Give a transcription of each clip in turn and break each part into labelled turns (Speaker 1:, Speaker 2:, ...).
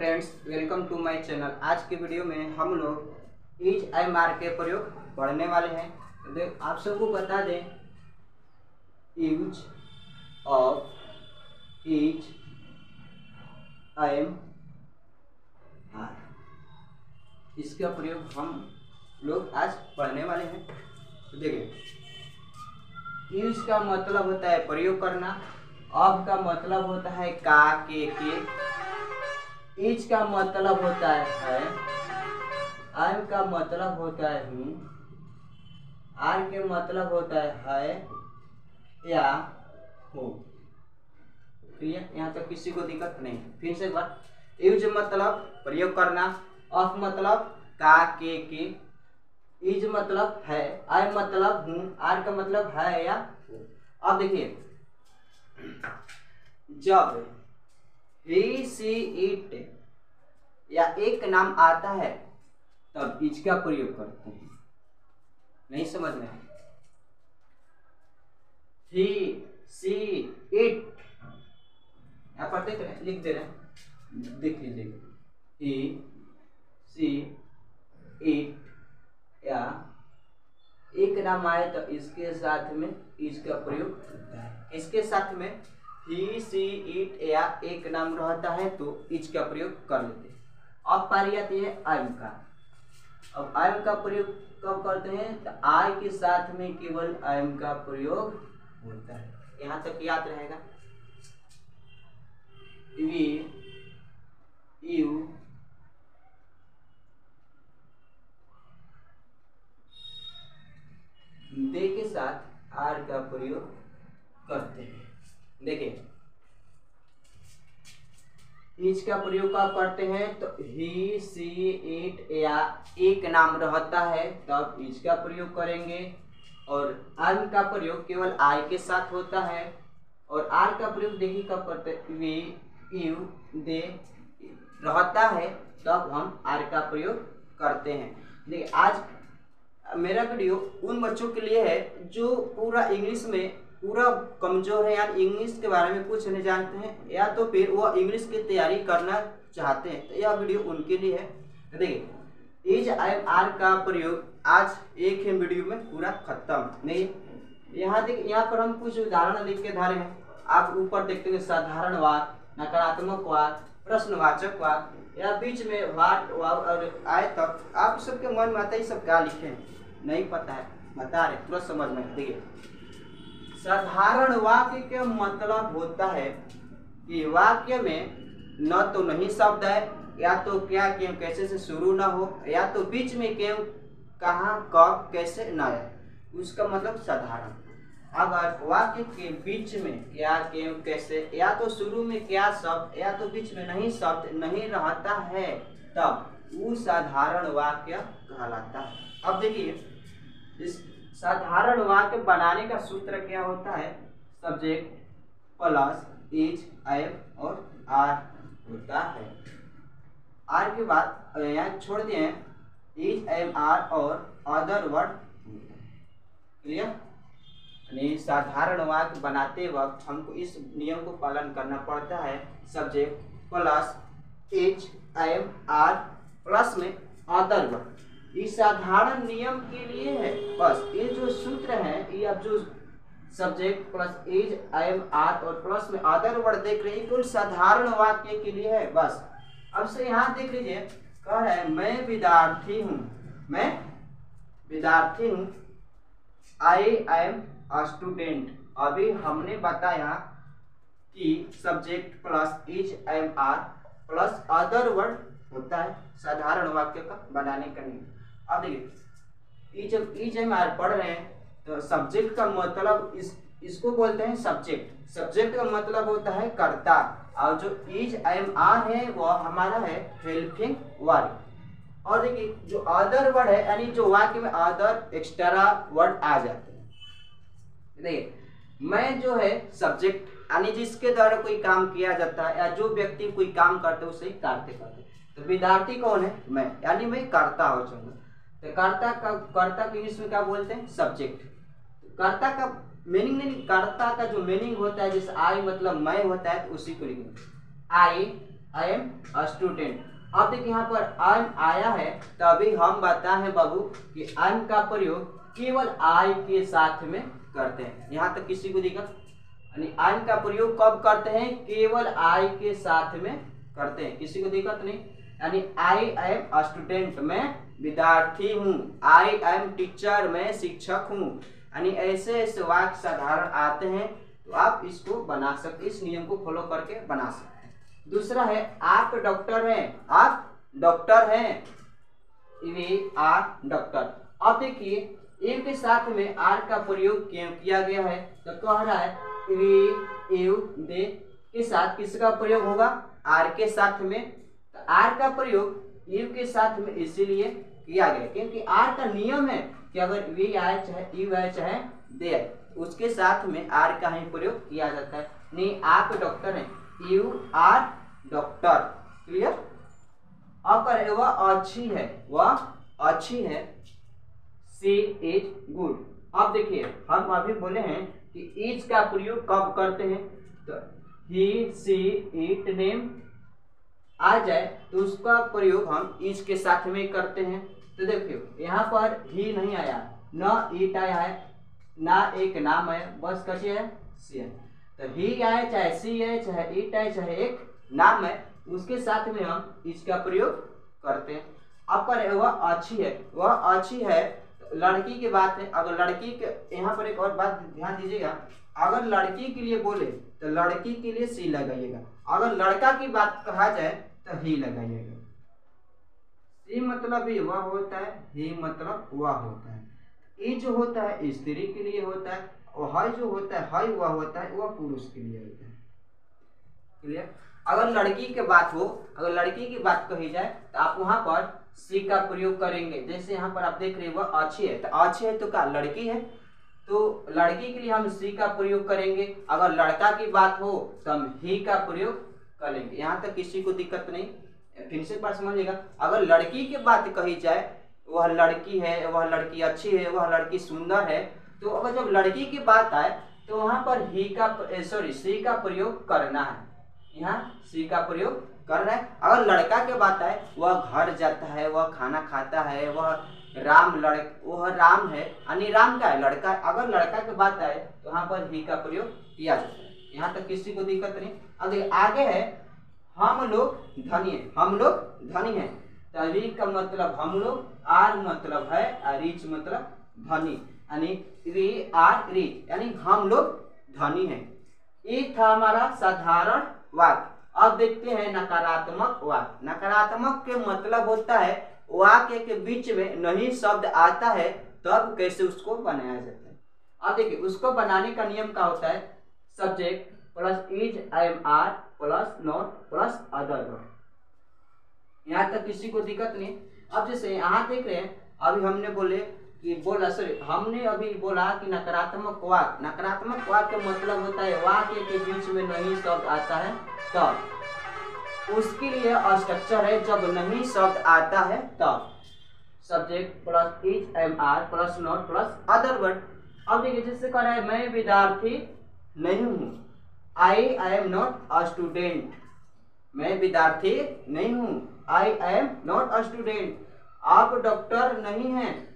Speaker 1: Friends, welcome to my channel. आज की video में हम लोग इज आई मार के प्रयोग पढ़ने वाले हैं। तो आप सबको बता दें, use of is I R, इसका प्रयोग हम लोग आज पढ़ने वाले हैं। तो देखिए, यूज का मतलब होता है प्रयोग करना, ऑफ का मतलब होता है का के, इज का मतलब होता है, आई का मतलब होता है हूँ, आर के मतलब होता है या हो। क्लियर? यहाँ तक किसी को दिक्कत नहीं। फिर से एक बार, यूज मतलब प्रयोग करना, ऑफ मतलब का के, इज मतलब है, आई मतलब हूँ, आर का मतलब है या हो। अब देखिए, जब ही सी इट या एक नाम आता है तब इज का प्रयोग करते हैं। नहीं समझ में? ही सी इट, यहाँ पर देख रहे हैं, लिख दे रहे हैं, देख लीजिए। ही सी इट या एक नाम आए तो इसके साथ में इज का प्रयोग होता है। इसके साथ में ही सी इट या एक नाम रहता है तो इज का प्रयोग कर लेते हैं। अब पारी आती है आई का। अब आई का प्रयोग कब करते हैं? तो आई के साथ में केवल आई का प्रयोग होता है। यहाँ तक याद रहेगा। वी, यू, दे के साथ आर का प्रयोग करते हैं। देखिए, इज का प्रयोग कब करते हैं? तो ही सी इट या एक नाम रहता है तब इज का प्रयोग करेंगे, और आई का प्रयोग केवल आई के साथ होता है। और आर का प्रयोग देखिए कब करते हैं? वी, यू, दे रहता है तब हम आर का प्रयोग करते हैं। देखिए, आज मेरा वीडियो उन बच्चों के लिए है जो पूरा इंग्लिश में पूरा कमजोर है, यार इंग्लिश के बारे में कुछ नहीं जानते हैं, या तो फिर वो इंग्लिश की तैयारी करना चाहते हैं, तो यह वीडियो उनके लिए है। देखिए, इज आई आर का प्रयोग आज एक ही वीडियो में पूरा खत्म नहीं। यहाँ देखिए, यहाँ पर हम कुछ उदाहरण लिख के धारे हैं। आप ऊपर देखते हैं साधारण वाक्य, नकारात्मक वाक्य, प्रश्नवाचक वाक्य, या बीच में वाट और आए तक आप सबके मन में आता है सब क्या लिखे हैं, नहीं पता है, बता रहे तुरंत समझ में। देखिए, साधारण वाक्य का मतलब होता है कि वाक्य में न तो नहीं शब्द है, या तो क्या क्यों कैसे से शुरू ना हो, या तो बीच में क्यों कहाँ कब कैसे ना है, उसका मतलब साधारण। अगर वाक्य के बीच में क्या क्यों कैसे, या तो शुरू में क्या शब्द, या तो बीच में नहीं शब्द नहीं रहता है, तब वो साधारण वाक्य कहलाता है। अब देखिए, इस साधारण वाक्य बनाने का सूत्र क्या होता है? सब्जेक्ट प्लस इज, एम और आर होता है। आर के बाद यहाँ छोड़ दिए हैं इज, एम, आर और अदर वर्ड। क्लियर? यानी साधारण वाक्य बनाते वक्त हमको इस नियम को पालन करना पड़ता है। Subject plus is, am, are plus में अदर वर्ड। इस साधारण नियम के लिए है बस। ये जो सूत्र है, ये अब जो subject plus is, am, are और प्लस में अदर वर्ड देख रहे हैं, केवल साधारण वाक्य के लिए है बस। अब से यहाँ देख लीजिए, कह रहा है मैं विद्यार्थी हूँ, मैं विद्यार्थी हूँ, आई एम अ स्टूडेंट। अभी हमने बताया कि subject plus is, am, are plus other word होता है साधारण वाक्य का बनाने का नियम। अब देखिए, जब इज, एम, आर पढ़ रहे हैं तो सब्जेक्ट का मतलब इसको बोलते हैं सब्जेक्ट। सब्जेक्ट का मतलब होता है कर्ता, और जो इज, एम, आर है वो हमारा है हेल्पिंग वर्ड। और देखिए, जो अदर वर्ड है, यानी जो वाक्य में अदर एक्स्ट्रा वर्ड आ जाते हैं। देखिए, मैं जो है सब्जेक्ट, यानी जिसके द्वारा कोई काम किया जाता है, या जो व्यक्ति कोई काम करते है उसे कार्य करते। तो विद्यार्थी कौन है? मैं, यानी मैं कर्ता हो जाऊंगा। तो कर्ता के इंग्लिश में क्या बोलते हैं? सब्जेक्ट। कर्ता का मीनिंग नहीं, कर्ता का जो मीनिंग होता है, जैसे आई मतलब मैं होता है, तो उसी को लिखेंगे। आई आई एम अ स्टूडेंट। अब देखिए यहाँ पर आई एम आया है, तभी हम बताए हैं बाबू कि आई एम का प्रयोग केवल आई के साथ में करते हैं। यहाँ तक किसी को दिक्कत? यानी आई एम का प्रयोग कब करते हैं? केवल आई के साथ में करते हैं, किसी को दिक्कत नहीं। यानी आई एम अ स्टूडेंट, मैं विद्यार्थी हूँ। आई एम टीचर, मैं शिक्षक हूँ। यानी ऐसे ऐसे वाक्य साधारण आते हैं, तो आप इसको बना सकते, इस नियम को फॉलो करके बना सकते हैं। दूसरा है आप डॉक्टर हैं, आप डॉक्टर हैं, वी आर डॉक्टर। अब देखिए ए के साथ में आर का प्रयोग क्यों किया गया है? तो कह रहा है वी यू दे के साथ किसका प्रयोग होगा? आर के साथ में। तो आर का प्रयोग यू के साथ में इसीलिए किया गया क्योंकि आर का नियम है कि अगर वी आए चाहे यू आए चाहे दे आए, उसके साथ में आर का ही प्रयोग किया जाता है। नहीं आप डॉक्टर हैं, यू आर डॉक्टर। क्लियर? अब करें वह अच्छी है, वह अच्छी है, शी इज गुड। अब देखिए हम अभी बोले हैं कि इज का प्रयोग कब करते हैं? तो ही सी इट नेम आ जाए तो उसका प्रयोग हम इज के साथ में करते हैं। तो देखिए यहाँ पर ही नहीं आया, न इट आया है, ना एक नाम आया, बस कैसे है सी है। तो ही आए चाहे सी है चाहे इट आए चाहे एक नाम है, उसके साथ में हम इसका प्रयोग करते हैं। अब पर वह अच्छी है, वह अच्छी है, तो लड़की की बात है। अगर लड़की के, यहाँ पर एक और बात ध्यान दीजिएगा, अगर लड़की के लिए बोले तो लड़की के लिए सी लगाइएगा, अगर लड़का की बात कहा जाए तो ही लगाइएगा। सी मतलब ही वह होता है, ही मतलब वह होता है। ई जो होता है स्त्री के लिए होता है, और हई जो होता है, हई वह होता है, वह पुरुष के लिए होता है। क्लियर? अगर लड़की की बात हो, अगर लड़की की बात कही जाए तो आप वहां पर सी का प्रयोग करेंगे। जैसे यहाँ पर आप देख रहे हैं वह अच्छी है, तो अच्छी है तो क्या लड़की है, तो लड़की के लिए हम सी का प्रयोग करेंगे। अगर लड़का की बात हो तो हम ही का प्रयोग करेंगे। यहाँ तक किसी को दिक्कत नहीं। फिर से बात समझिएगा, अगर लड़की की बात कही जाए, वह लड़की है, वह लड़की अच्छी है, वह लड़की सुंदर है, तो अगर जब लड़की की बात आए तो वहां पर ही का सी का प्रयोग करना है। यहाँ सी का प्रयोग कर रहा है। अगर लड़का के बात आए, वह घर जाता है, वह खाना खाता है, वह वह राम है, यानी राम का है लड़का। अगर लड़का के बात आए तो वहां पर ही का प्रयोग किया जाता है। यहाँ तक किसी को दिक्कत नहीं। अब आगे है हम लोग धनी है, हम लोग धनी है। तो री का मतलब हम लोग, आर मतलब है, रिच मतलब धनी, यानी वी आर रिच, यानी हम लोग धनी है। ये था हमारा साधारण वाक्य। अब देखते हैं नकारात्मक वाक्य। नकारात्मक के मतलब होता है वाक्य के बीच में नहीं शब्द आता है, तब कैसे उसको बनाया जाता है। अब देखिए उसको बनाने का नियम क्या होता है? Subject plus is I am are plus not plus other word. यहाँ तक किसी को दिक्कत नहीं। अब जैसे यहाँ देख रहे हैं, अभी हमने हमने अभी बोला कि नकारात्मक वाक्य। नकारात्मक वाक्य का मतलब होता है वाक्य के बीच में नहीं शब्द आता है तब। उसके लिए स्ट्रक्चर है जब नहीं शब्द आता है तब। Subject plus is am are plus not plus other word. अब देखिए जिससे कह रहा है मैं विद्यार्थी नहीं हूँ, I am not a student. मैं विद्यार्थी नहीं हूँ, I am not a student. आप डॉक्टर नहीं हैं,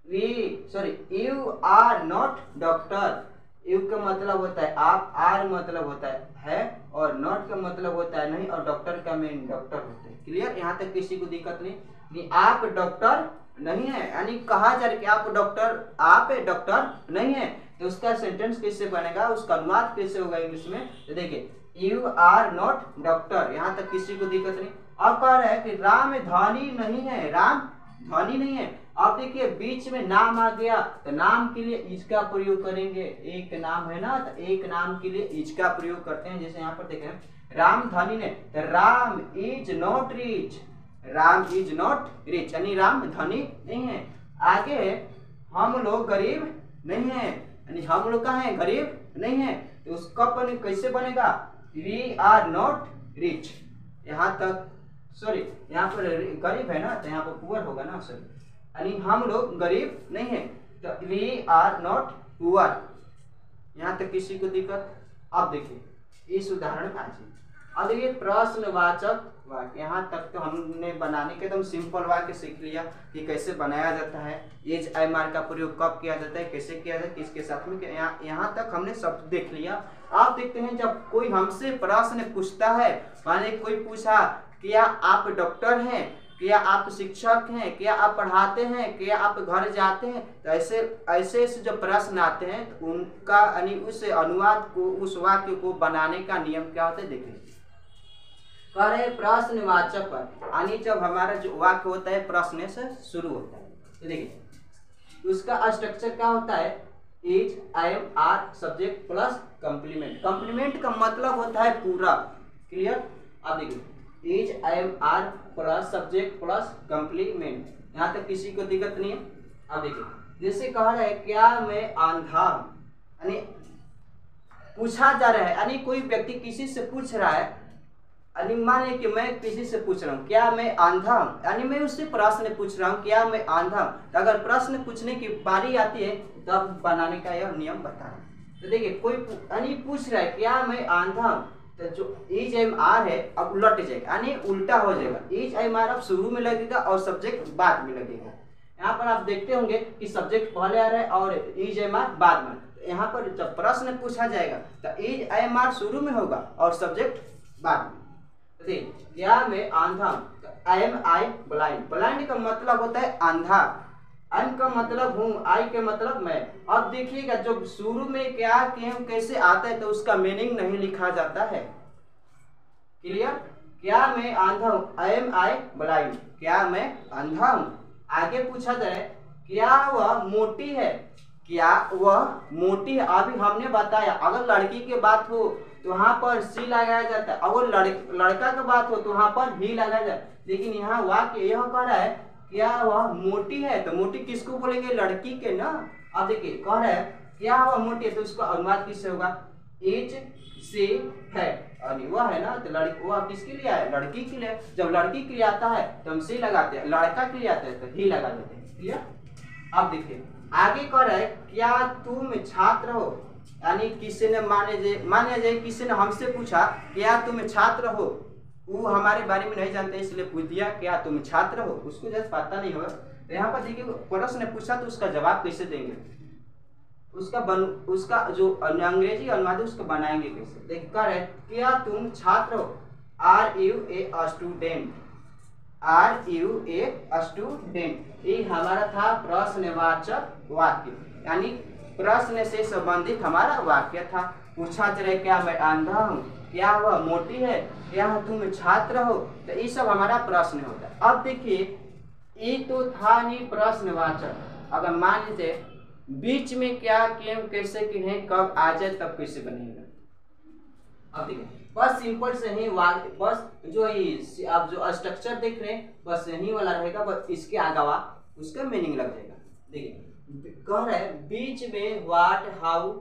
Speaker 1: you are not doctor. You का मतलब होता है आप, आर मतलब होता है और नॉट का मतलब होता है नहीं, और डॉक्टर का मेन डॉक्टर होते हैं। क्लियर? यहाँ तक किसी को दिक्कत नहीं। आप डॉक्टर नहीं है, यानी कहा जा रहा है कि आप डॉक्टर नहीं है, तो उसका सेंटेंस कैसे बनेगा, उसका अनुवाद कैसे होगा इंग्लिश में? तो देखिए यू आर नॉट डॉक्टर। यहाँ तक किसी को दिक्कत नहीं। अब कह रहा है कि राम धनी नहीं है, राम धनी नहीं है। अब देखिए बीच में नाम आ गया, तो नाम के लिए इज का प्रयोग करेंगे। एक नाम है ना, तो एक नाम के लिए इज का प्रयोग करते हैं। जैसे यहाँ पर देखें राम धनी ने, तो Ram is not rich, Ram is not rich, यानी राम धनी नहीं है। आगे हम लोग गरीब नहीं है, यानी हम लोग कहाँ है, गरीब नहीं है, तो उसका कैसे बनेगा? We are not rich. यहाँ तक यहाँ पर गरीब है ना, तो यहाँ पर पुअर होगा ना, यानी हम लोग गरीब नहीं है, तो वी आर नॉट पुअर। यहाँ तक किसी को दिक्कत? अब देखिए इस उदाहरण में आइए। अब देखिए प्रश्नवाचक वाक्य, यहाँ तक तो हमने बनाने के एकदम सिंपल वाक्य सीख लिया कि कैसे बनाया जाता है, एज आई मार का प्रयोग कब किया जाता है, कैसे किया जाता है, किसके साथ में, यहाँ तक हमने सब देख लिया। आप देखते हैं जब कोई हमसे प्रश्न पूछता है, माने कोई पूछा क्या आप डॉक्टर हैं, क्या आप शिक्षक हैं, क्या आप पढ़ाते हैं, क्या आप घर जाते हैं, तो ऐसे जो प्रश्न आते हैं तो उनका यानी उस अनुवाद को, उस वाक्य को बनाने का नियम क्या होता है देखिए। कह रहे प्रश्नवाचक पर, यानी जब हमारा जो वाक्य होता है प्रश्न से शुरू होता है, तो देखिए उसका स्ट्रक्चर क्या होता है, is I am are subject plus complement. Complement का मतलब होता है पूरा, क्लियर। अब देखिए is I am are plus subject plus complement, यहाँ तक किसी को दिक्कत नहीं है। अब देखिए जैसे कह रहा है क्या मैं अंधा, यानी पूछा जा रहा है, यानी कोई व्यक्ति किसी से पूछ रहा है, यानी मान कि मैं किसी से पूछ रहा हूँ क्या मैं अंधा हूँ, यानी मैं उससे प्रश्न पूछ रहा हूँ क्या मैं अंधा हूँ। तो अगर प्रश्न पूछने की बारी आती है तब बनाने का यह नियम बता रहा है। तो देखिए कोई यानी पूछ रहा है क्या मैं अंधा हूँ, तो जो इज एम आर है अब उलट जाएगा, यानी उल्टा हो जाएगा। इज एम आर अब शुरू में लगेगा और सब्जेक्ट बाद में लगेगा। यहाँ पर आप देखते होंगे कि सब्जेक्ट पहले आ रहा है और इज एम आर बाद में। यहाँ पर जब प्रश्न पूछा जाएगा तो इज एम आर शुरू में होगा और सब्जेक्ट बाद में। क्या मैं अंधा हूँ, I M I blind. Blind का मतलब होता है अंधा, अन का मतलब हूँ, आई के मतलब मैं। अब देखिएगा जब शुरू में क्या क्यों कैसे आता है तो उसका मीनिंग नहीं लिखा जाता है, क्लियर। क्या मैं अंधा हूँ, आई एम आई ब्लाइंड, क्या मैं अंधा हूँ। आगे पूछा जाए क्या वह मोटी है, क्या वह मोटी है। अभी हमने बताया अगर लड़की की बात हो तो वहाँ पर सी लगाया जाता है, अगर लड़का की बात हो तो वहाँ पर ही लगाया जाता है। लेकिन यहाँ वाक्य यह कह रहा है क्या वह मोटी है, तो मोटी किसको बोलेंगे, लड़की के ना। अब देखिए कह रहा है क्या वह मोटी है, तो उसका अनुवाद किससे होगा, इज सी है, और वह है ना, तो लड़की वह किसके लिए है, लड़की के लिए। जब लड़की के लिए आता है तो हम सी लगाते हैं, लड़का के लिए आता है तो ही लगा देते हैं, क्लियर। अब देखिए आगे कह रहा है क्या तुम छात्र हो, यानी किसी ने माने जाए किसी ने हमसे पूछा क्या तुम छात्र हो, वो हमारे बारे में नहीं जानते इसलिए पूछ दिया क्या तुम छात्र हो, उसको जैसे पता नहीं होगा। तो यहाँ पर देखिए प्रश्न ने पूछा तो उसका जवाब कैसे देंगे, उसका जो अंग्रेजी अनुवाद है उसको बनाएंगे कैसे। देखिए कह रहे क्या तुम छात्र हो, are you a student, are you a student. ये हमारा था प्रश्नवाचक वाक्य, यानी प्रश्न से संबंधित हमारा वाक्य था। पूछा जा रहा है क्या मैं अंधा हूँ, क्या वह मोटी है, क्या तुम छात्र हो, तो ये सब हमारा प्रश्न होता है। अब देखिए ये तो था नहीं प्रश्नवाचक, अगर मान लीजिए बीच में क्या क्यों कैसे किन्हें कब आ जाए तब कैसे बनेगा। अब देखिए बस सिंपल से ही वाक्य, बस जो आप जो स्ट्रक्चर देख रहे हैं बस यही वाला रहेगा, बस इसके आगे उसका मीनिंग लग जाएगा। देखिए कह रहा है बीच में व्हाट हाउ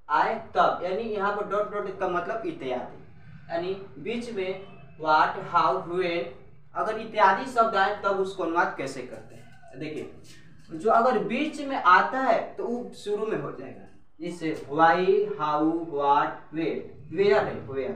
Speaker 1: आए तब, यानी यहाँ पर डॉट डॉट का मतलब इत्यादि, यानी बीच में व्हाट हाउ व्हेन अगर इत्यादि शब्द आए तब उसको अनुवाद कैसे करते हैं। देखिए जो अगर बीच में आता है तो वो शुरू में हो जाएगा, जैसे वाई हाउ व्हाट वेयर है वेयर,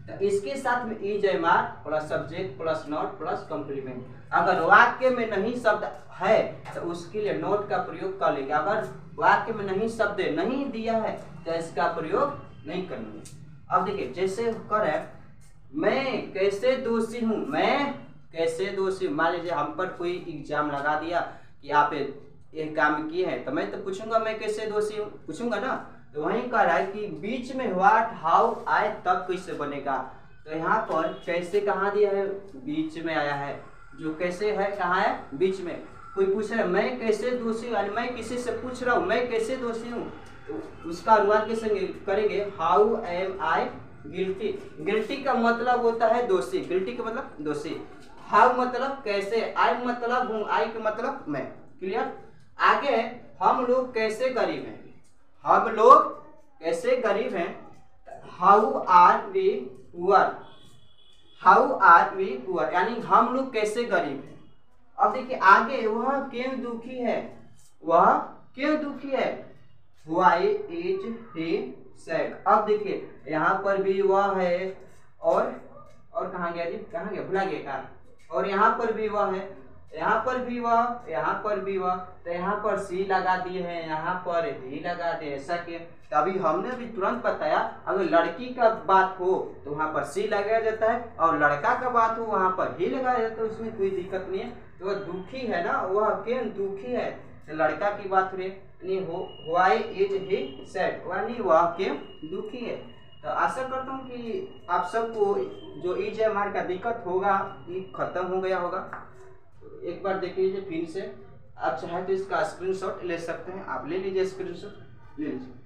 Speaker 1: तो इसके साथ में is am are plus subject plus not plus complement. अगर वाक्य में नहीं शब्द है तो उसके लिए नोट का प्रयोग कर लेंगे, अगर वाक्य में नहीं शब्द नहीं दिया है तो इसका प्रयोग नहीं करेंगे। अब देखिए जैसे कर है मैं कैसे दोषी हूँ, मैं कैसे दोषी, मान लीजिए हम पर कोई एग्जाम लगा दिया कि आप ये काम किए हैं तो मैं तो पूछूंगा मैं कैसे दोषी हूँ, पूछूंगा ना। तो वहीं कह रहा है कि बीच में व्हाट हाउ आए तब कैसे बनेगा, तो यहाँ पर कैसे कहाँ दिया है, बीच में आया है, जो कैसे है कहाँ है, बीच में। कोई पूछ रहा है मैं कैसे दोषी हूँ, यानी मैं किसी से पूछ रहा हूँ मैं कैसे दोषी हूँ, तो उसका अनुवाद कैसे करेंगे, how am I guilty. Guilty का मतलब होता है दोषी, गिल्टी का मतलब दोषी, हाउ मतलब कैसे, आई मतलब हूँ, आई का मतलब मैं, क्लियर। आगे हम लोग कैसे गरीब हैं, हम लोग कैसे गरीब हैं, how are we poor, how are we poor, यानी हम लोग कैसे गरीब हैं। अब देखिए आगे वह क्यों दुखी है, वह क्यों दुखी है, व्हाई इज ही सैड। अब देखिए यहाँ पर भी वह है और कहाँ गया जी, कहाँ गया, भुला गया का। और यहाँ पर भी वह है, यहाँ पर भी वह, यहाँ पर भी वह, तो यहाँ पर सी लगा दिए हैं, यहाँ पर ही लगा दिए, ऐसा कि अभी हमने भी तुरंत बताया अगर लड़की का बात हो तो वहाँ पर सी लगाया जाता है और लड़का का बात हो वहाँ पर ही लगाया जाता है, उसमें कोई दिक्कत नहीं है। तो वह दुखी है ना, वह केन दुखी है, तो लड़का की बात हो वाई इज ही सैड, यानी वह केन दुखी है। तो आशा करता हूँ कि आप सबको जो इज हमारे का दिक्कत होगा ये खत्म हो गया होगा। एक बार देख लीजिए फिर से, आप चाहे तो इसका स्क्रीनशॉट ले सकते हैं, आप ले लीजिए स्क्रीनशॉट ले लीजिए।